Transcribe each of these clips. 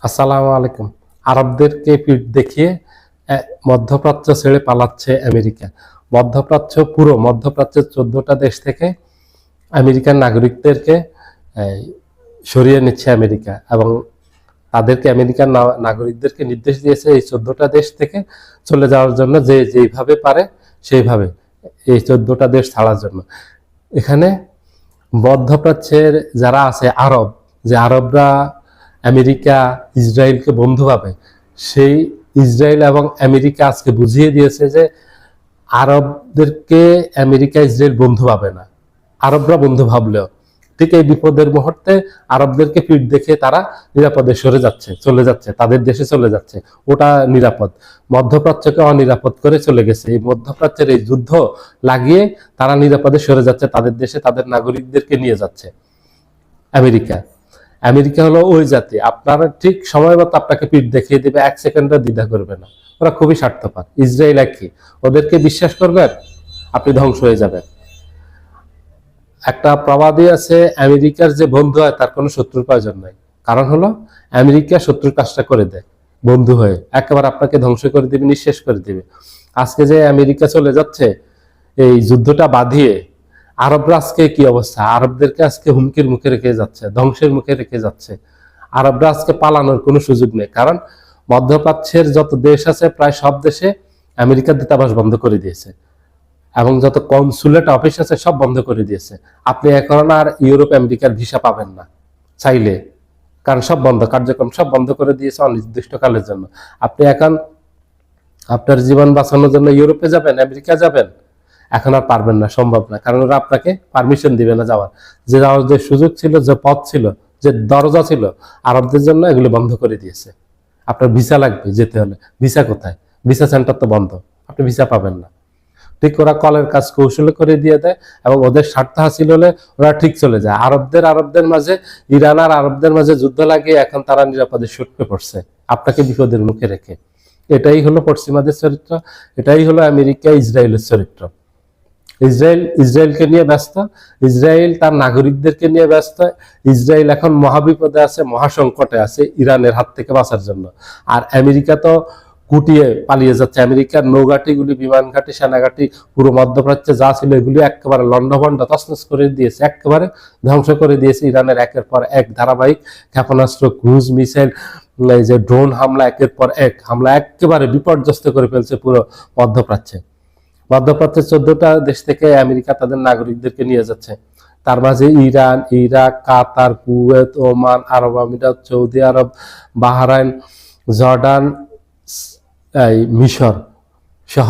আসসালামু আলাইকুম। আরবদেরকে পিঠ দেখিয়ে মধ্যপ্রাচ্য ছেড়ে পালাচ্ছে আমেরিকা। পুরো মধ্যপ্রাচ্যের 14টা দেশ থেকে আমেরিকান নাগরিকদেরকে সরিয়ে নিচ্ছে আমেরিকা, এবং তাদেরকে আমেরিকান নাগরিকদেরকে নির্দেশ দিয়েছে এই 14টা দেশ থেকে চলে যাওয়ার জন্য, যে যেইভাবে পারে সেইভাবে এই 14টা দেশ ছাড়ার জন্য। এখানে মধ্যপ্রাচ্যের যারা আছে আরব, যে আরবরা আমেরিকা ইসরায়েলকে বন্ধু ভাবে, সেই ইসরায়েল এবং আমেরিকা আজকে বুঝিয়ে দিয়েছে যে আরবদেরকে আমেরিকা ইসরায়েল বন্ধু ভাবে না। আরবরা বন্ধু ভাবলেও ঠিক এই বিপদের মুহূর্তে আরবদেরকে পিঠ দেখে তারা নিরাপদে সরে যাচ্ছে, চলে যাচ্ছে, তাদের দেশে চলে যাচ্ছে। ওটা নিরাপদ। মধ্যপ্রাচ্যকে অনিরাপদ করে চলে গেছে। এই মধ্যপ্রাচ্যের এই যুদ্ধ লাগিয়ে তারা নিরাপদে সরে যাচ্ছে, তাদের দেশে তাদের নাগরিকদেরকে নিয়ে যাচ্ছে আমেরিকা। আমেরিকা হলো ওই জাতি, আপনারা ঠিক সময় মতো আপনাকে পিঠ দেখিয়ে দেবে, এক সেকেন্ডও দ্বিধা করবে না। ওরা খুবই স্বার্থপর। ইসরায়েল একই, ওদেরকে বিশ্বাস করবেন আপনি ধ্বংস হয়ে যাবেন। একটা প্রবাদই আছে, আমেরিকার যে বন্ধু হয় তার কোনো শত্রুর প্রয়োজন নাই। কারণ হলো আমেরিকা শত্রুর কাজটা করে দেয় বন্ধু হয়ে, একেবারে আপনাকে ধ্বংস করে দিবে, নিঃশেষ করে দিবে। আজকে যে আমেরিকা চলে যাচ্ছে এই যুদ্ধটা বাঁধিয়ে, আরবরা আজকে কি অবস্থা? আরবদেরকে আজকে হুমকির মুখে রেখে যাচ্ছে, ধ্বংসের মুখে রেখে যাচ্ছে। আরবরা আজকে পালানোর কোনো সুযোগ নেই, কারণ মধ্যপ্রাচ্যের যত দেশ আছে প্রায় সব দেশে আমেরিকার দূতাবাস বন্ধ করে দিয়েছে, এবং যত কনসুলেট অফিস আছে সব বন্ধ করে দিয়েছে। আপনি এখন আর ইউরোপ আমেরিকার ভিসা পাবেন না চাইলে, কারণ সব বন্ধ, কার্যক্রম সব বন্ধ করে দিয়েছে অনির্দিষ্টকালের জন্য। আপনি এখন আপনার জীবন বাঁচানোর জন্য ইউরোপে যাবেন, আমেরিকা যাবেন, এখন আর পারবেন না, সম্ভব না, কারণ ওরা আপনাকে পারমিশন দিবে না যাওয়ার। যে যাওয়ার যে সুযোগ ছিল, যে পথ ছিল, যে দরজা ছিল আরবদের জন্য, এগুলো বন্ধ করে দিয়েছে। আপনার ভিসা লাগবে যেতে হলে, ভিসা কোথায়? ভিসা সেন্টার তো বন্ধ, আপনি ভিসা পাবেন না। ঠিক ওরা কলের কাজ কৌশলে করে দিয়ে দেয়, এবং ওদের স্বার্থ হাসিল হলে ওরা ঠিক চলে যায়। আরবদের মাঝে, ইরান আর আরবদের মাঝে যুদ্ধ লাগিয়ে এখন তারা নিরাপদে সটকে পড়ছে আপনাকে বিপদের মুখে রেখে। এটাই হলো পশ্চিমাদের চরিত্র, এটাই হলো আমেরিকা ইসরায়েলের চরিত্র। ইসরায়েলকে নিয়ে ব্যস্ত, ইসরায়েল তার নাগরিকদেরকে নিয়ে ব্যস্ত। ইসরায়েল এখন মহাবিপদে আছে, মহাসংকটে আছে ইরানের হাত থেকে বাঁচার জন্য। আর আমেরিকা তো গুটিয়ে পালিয়ে যাচ্ছে। আমেরিকার নৌঘাটিগুলি, বিমান ঘাটি, সেনাঘাটি, পুরো মধ্যপ্রাচ্যে যা ছিল এগুলি একেবারে লন্ডভন্ড তছনছ করে দিয়েছে, একেবারে ধ্বংস করে দিয়েছে। ইরানের একের পর এক ধারাবাহিক ক্ষেপণাস্ত্র, ক্রুজ মিসাইল, এই যে ড্রোন হামলা, একের পর এক হামলা একেবারে বিপর্যস্ত করে ফেলছে পুরো মধ্যপ্রাচ্যে। মধ্যপ্রাচ্যের 14টা দেশ থেকে আমেরিকা তাদের নাগরিকদেরকে নিয়ে যাচ্ছে। তার মাঝে ইরান, ইরাক, কাতার, কুয়েত, ওমান, আরব আমিরাত, সৌদি আরব, বাহরাইন, জর্ডান, মিশর সহ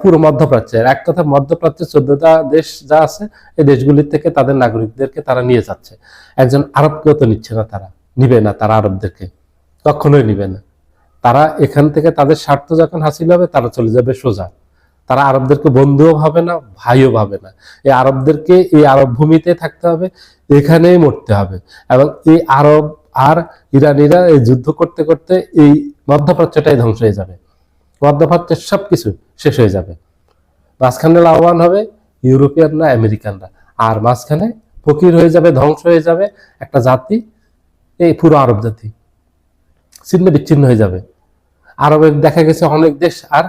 পুরো মধ্যপ্রাচ্যের, এক কথা মধ্যপ্রাচ্যের 14টা দেশ যা আছে, এই দেশগুলির থেকে তাদের নাগরিকদেরকে তারা নিয়ে যাচ্ছে। একজন আরবকেও তো নিচ্ছে না, তারা নিবে না, তারা আরবদেরকে কখনোই নিবে না। তারা এখান থেকে তাদের স্বার্থ যখন হাসিল হবে, তারা চলে যাবে সোজা। তারা আরবদেরকে বন্ধুও ভাবে না, ভাইও ভাবে না। এই আরবদেরকে এই আরব ভূমিতে থাকতে হবে, এখানেই মরতে হবে। এবং এই আরব আর ইরানিরা এই যুদ্ধ করতে করতে এই মধ্যপ্রাচ্যটাই ধ্বংস হয়ে যাবে, মধ্যপ্রাচ্যের সবকিছু শেষ হয়ে যাবে। মাঝখানে লাভবান হবে ইউরোপিয়ানরা, আমেরিকানরা, আর মাঝখানে ফকির হয়ে যাবে, ধ্বংস হয়ে যাবে একটা জাতি, এই পুরো আরব জাতি ছিন্ন বিচ্ছিন্ন হয়ে যাবে। আরবের দেখা গেছে অনেক দেশ আর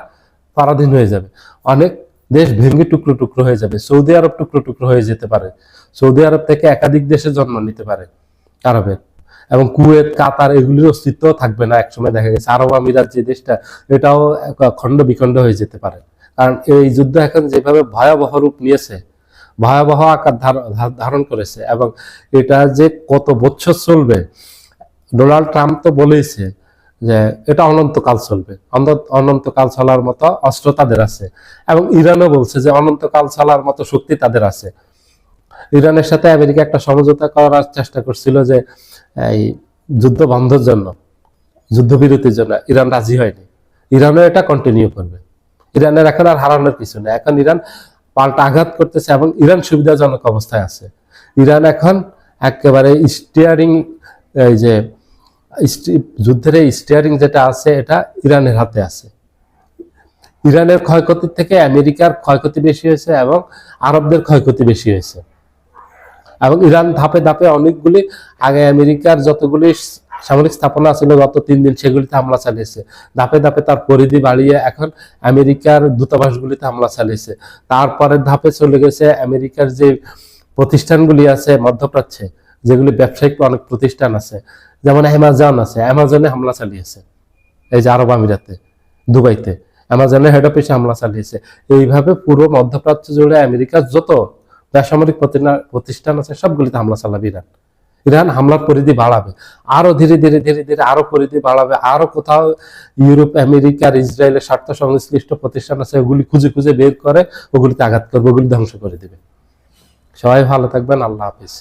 পরাধীন হয়ে যাবে, অনেক দেশ ভেঙে টুকরো টুকরো হয়ে যাবে। সৌদি আরব টুকরো টুকরো হয়ে যেতে পারে, সৌদি আরব থেকে একাধিক দেশে জন্ম নিতে পারে আরবের। এবং কুয়েত, কাতার এগুলির অস্তিত্ব থাকবে না একসময়। দেখা গেছে আরব আমিরাত যে দেশটা, এটাও খণ্ড বিখণ্ড হয়ে যেতে পারে। কারণ এই যুদ্ধ এখন যেভাবে ভয়াবহ রূপ নিয়েছে, ভয়াবহ আকার ধারণ করেছে, এবং এটা যে কত বছর চলবে, ডোনাল্ড ট্রাম্প তো বলেইছে যে এটা অনন্তকাল চলবে, অনন্তকাল চলার মতো অস্ত্র তাদের আছে। এবং ইরানও বলছে যে অনন্তকাল চলার মতো শক্তি তাদের আছে। ইরানের সাথে আমেরিকা একটা সমঝোতা করার চেষ্টা করছিল যে এই যুদ্ধ বন্ধের জন্য, যুদ্ধবিরতির জন্য, ইরান রাজি হয়নি। ইরানও এটা কন্টিনিউ করবে। ইরানের এখন আর হারানোর কিছু নেই, এখন ইরান পাল্টা আঘাত করতেছে, এবং ইরান সুবিধাজনক অবস্থায় আছে। ইরান এখন একেবারে স্টিয়ারিং, এই যে যুদ্ধের এই স্টিয়ারিং যেটা আছে, এটা ইরানের হাতে আছে। ইরানের ক্ষয়ক্ষতির থেকে আমেরিকার ক্ষয়ক্ষতি বেশি হয়েছে, এবং আরবদের ক্ষয়ক্ষতি বেশি হয়েছে। এবং ইরান ধাপে ধাপে অনেকগুলি, আগে আমেরিকার যতগুলি সামরিক স্থাপনা ছিল গত 3 দিন, সেগুলিতে হামলা চালিয়েছে। ধাপে ধাপে তার পরিধি বাড়িয়ে এখন আমেরিকার দূতাবাসগুলিতে হামলা চালিয়েছে। তারপরের ধাপে চলে গেছে আমেরিকার যে প্রতিষ্ঠানগুলি আছে মধ্যপ্রাচ্যে, যেগুলি ব্যবসায়িক অনেক প্রতিষ্ঠান আছে, যেমন অ্যামাজন আছে, অ্যামাজনে হামলা চালিয়েছে। এই যে আরব আমিরাতে, দুবাইতে অ্যামাজনের হেড অফিসে হামলা চালিয়েছে। এইভাবে পুরো মধ্যপ্রাচ্য জুড়ে আমেরিকার যত বেসামরিক প্রতিষ্ঠান আছে সবগুলিতে হামলা চালাবে ইরান। ইরান হামলার পরিধি বাড়াবে, আরো ধীরে ধীরে ধীরে ধীরে আরো পরিধি বাড়াবে। আরো কোথাও ইউরোপ, আমেরিকার, ইসরায়েলের স্বার্থ সংশ্লিষ্ট প্রতিষ্ঠান আছে, ওগুলি খুঁজে খুঁজে বের করে ওগুলিতে আঘাত করবে, ওগুলি ধ্বংস করে দিবে। সবাই ভালো থাকবেন, আল্লাহ হাফিজ।